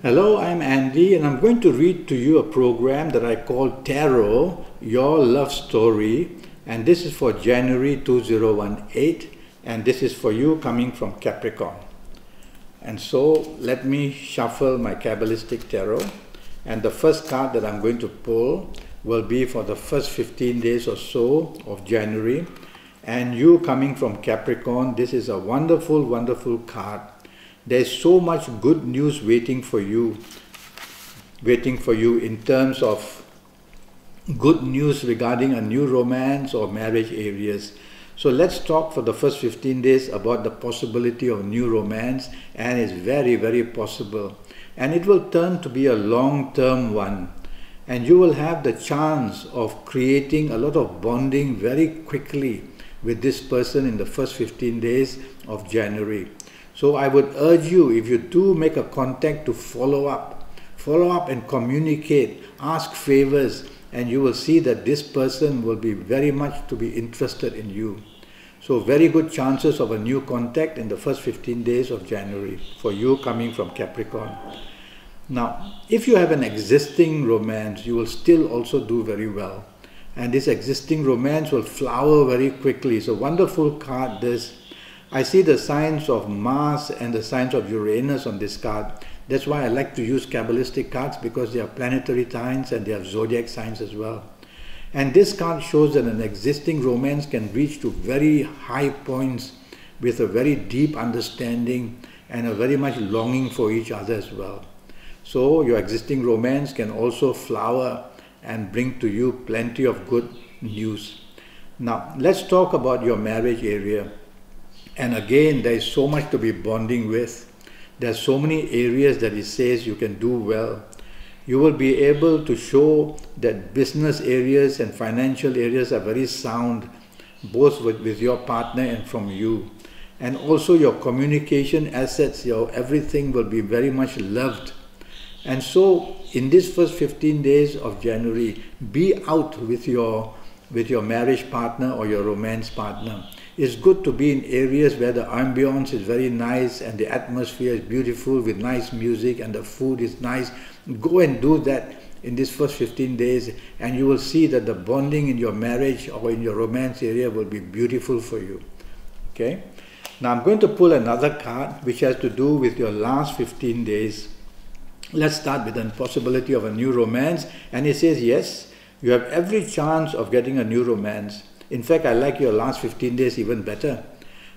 Hello, I'm Andy, and I'm going to read to you a program that I call Tarot, Your Love Story, and this is for January 2018, and this is for you coming from Capricorn. And so let me shuffle my Kabbalistic Tarot, and the first card that I'm going to pull will be for the first 15 days or so of January. And you coming from Capricorn, this is a wonderful, wonderful card. There's so much good news waiting for you in terms of good news regarding a new romance or marriage areas. So let's talk for the first 15 days about the possibility of new romance, and it's very, very possible. And it will turn to be a long-term one. And you will have the chance of creating a lot of bonding very quickly with this person in the first 15 days of January. So I would urge you, if you do make a contact, to follow up and communicate, ask favors, and you will see that this person will be very much to be interested in you. So very good chances of a new contact in the first 15 days of January for you coming from Capricorn. Now, if you have an existing romance, you will still also do very well. And this existing romance will flower very quickly. It's a wonderful card, this. I see the signs of Mars and the signs of Uranus on this card. That's why I like to use Kabbalistic cards, because they are planetary signs and they have zodiac signs as well. And this card shows that an existing romance can reach to very high points with a very deep understanding and a very much longing for each other as well. So your existing romance can also flower and bring to you plenty of good news. Now let's talk about your marriage area. And again, there is so much to be bonding with. There are so many areas that it says you can do well. You will be able to show that business areas and financial areas are very sound, both with your partner and from you. And also your communication assets, your everything will be very much loved. And so in this first 15 days of January, be out with your marriage partner or your romance partner. It's good to be in areas where the ambience is very nice and the atmosphere is beautiful with nice music and the food is nice. Go and do that in this first 15 days, and you will see that the bonding in your marriage or in your romance area will be beautiful for you. Okay? Now I'm going to pull another card which has to do with your last 15 days. Let's start with the possibility of a new romance, and it says yes, you have every chance of getting a new romance. In fact, I like your last 15 days even better.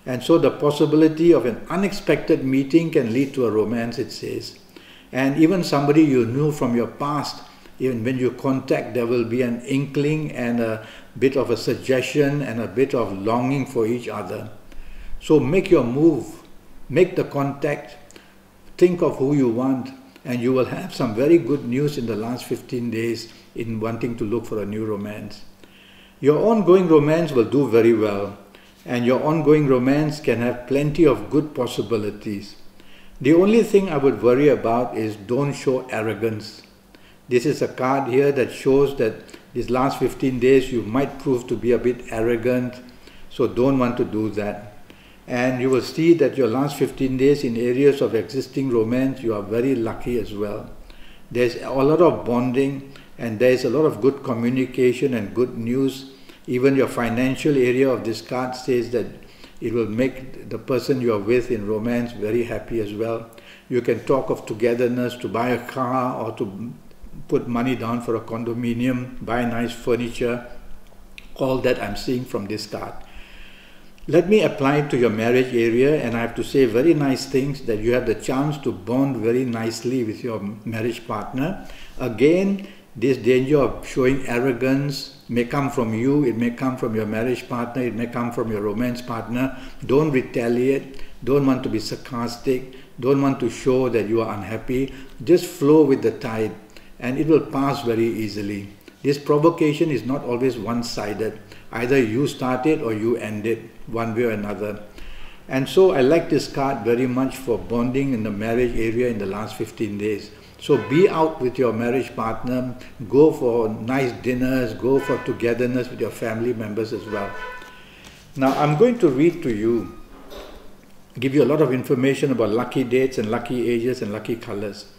And so the possibility of an unexpected meeting can lead to a romance, it says. And even somebody you knew from your past, even when you contact, there will be an inkling and a bit of a suggestion and a bit of longing for each other. So make your move, make the contact, think of who you want, and you will have some very good news in the last 15 days in wanting to look for a new romance. Your ongoing romance will do very well, and your ongoing romance can have plenty of good possibilities. The only thing I would worry about is don't show arrogance. This is a card here that shows that these last 15 days you might prove to be a bit arrogant, so don't want to do that. And you will see that your last 15 days in areas of existing romance, you are very lucky as well. There's a lot of bonding, and there's a lot of good communication and good news. Even your financial area of this card says that it will make the person you are with in romance very happy as well. You can talk of togetherness, to buy a car or to put money down for a condominium, buy nice furniture. All that I'm seeing from this card. Let me apply it to your marriage area, and I have to say very nice things, that you have the chance to bond very nicely with your marriage partner. Again, this danger of showing arrogance may come from you, it may come from your marriage partner, it may come from your romance partner. Don't retaliate, don't want to be sarcastic, don't want to show that you are unhappy. Just flow with the tide, and it will pass very easily. This provocation is not always one-sided. Either you start it or you end it, one way or another. And so I like this card very much for bonding in the marriage area in the last 15 days. So be out with your marriage partner, go for nice dinners, go for togetherness with your family members as well. Now I'm going to read to you, give you a lot of information about lucky dates and lucky ages and lucky colors.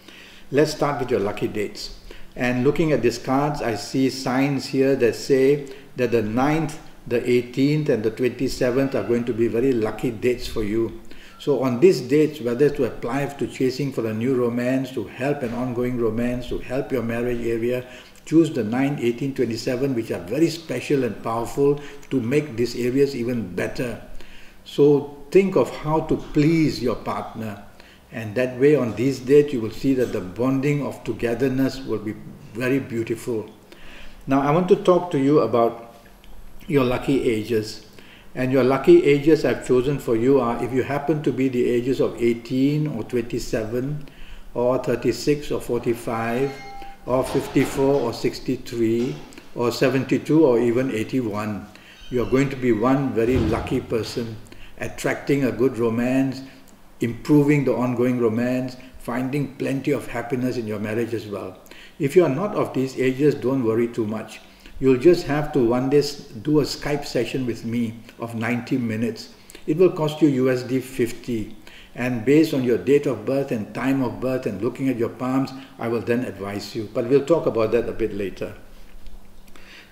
Let's start with your lucky dates. And looking at these cards, I see signs here that say that the 9th, the 18th and the 27th are going to be very lucky dates for you. So on these dates, whether to apply to chasing for a new romance, to help an ongoing romance, to help your marriage area, choose the 9, 18, 27, which are very special and powerful to make these areas even better. So think of how to please your partner. And that way on these dates you will see that the bonding of togetherness will be very beautiful. Now I want to talk to you about your lucky ages. And your lucky ages I've chosen for you are, if you happen to be the ages of 18 or 27 or 36 or 45 or 54 or 63 or 72 or even 81. You're going to be one very lucky person, attracting a good romance, improving the ongoing romance, finding plenty of happiness in your marriage as well. If you are not of these ages, don't worry too much. You'll just have to one day do a Skype session with me of 90 minutes. It will cost you USD 50. And based on your date of birth and time of birth and looking at your palms, I will then advise you. But we'll talk about that a bit later.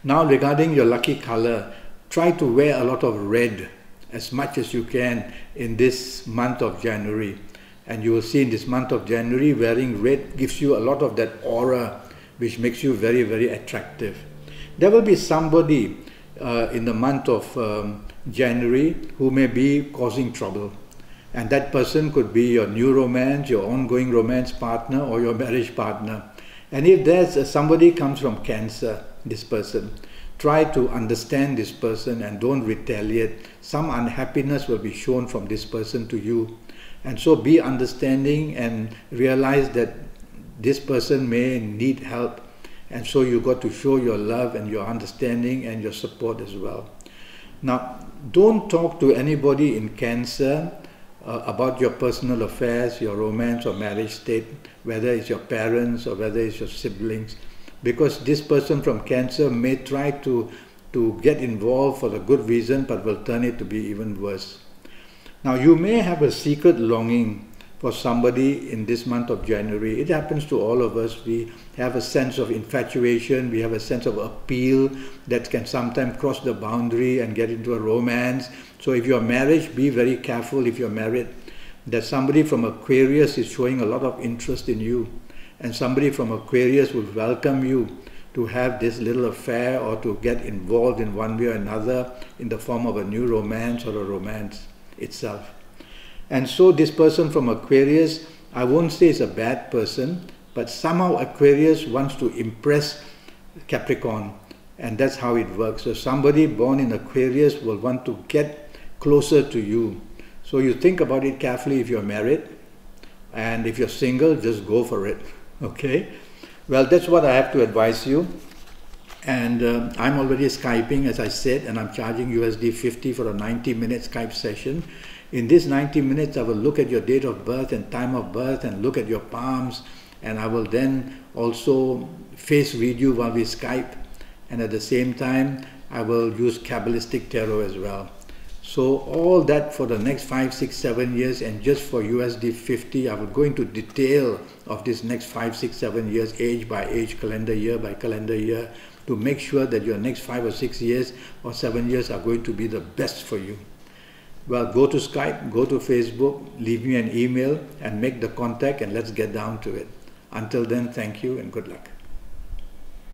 Now regarding your lucky color, try to wear a lot of red as much as you can in this month of January. And you will see in this month of January, wearing red gives you a lot of that aura which makes you very, very attractive. There will be somebody in the month of January who may be causing trouble. And that person could be your new romance, your ongoing romance partner or your marriage partner. And if there's somebody comes from Cancer, this person, try to understand this person and don't retaliate. Some unhappiness will be shown from this person to you. And so be understanding and realize that this person may need help. And so you got to show your love and your understanding and your support as well. Now, don't talk to anybody in Cancer about your personal affairs, your romance or marriage state, whether it's your parents or whether it's your siblings. Because this person from Cancer may try to get involved for a good reason, but will turn it to be even worse. Now you may have a secret longing for somebody in this month of January. It happens to all of us. We have a sense of infatuation, we have a sense of appeal that can sometimes cross the boundary and get into a romance. So if you're married, be very careful if you're married, that somebody from Aquarius is showing a lot of interest in you. And somebody from Aquarius will welcome you to have this little affair or to get involved in one way or another in the form of a new romance or a romance itself. And so this person from Aquarius, I won't say is a bad person, but somehow Aquarius wants to impress Capricorn, and that's how it works. So somebody born in Aquarius will want to get closer to you. So you think about it carefully if you're married, and if you're single, just go for it. Okay? Well, that's what I have to advise you. And I'm already Skyping, as I said, and I'm charging USD 50 for a 90-minute Skype session. In this 90 minutes, I will look at your date of birth and time of birth and look at your palms, and I will then also face read you while we Skype. And at the same time, I will use Kabbalistic Tarot as well. So all that for the next 5, 6, 7 years, and just for USD 50, I will go into detail of this next 5, 6, 7 years, age by age, calendar year by calendar year, to make sure that your next 5 or 6 years or 7 years are going to be the best for you. Well, go to Skype, go to Facebook, leave me an email and make the contact, and let's get down to it. Until then, thank you and good luck.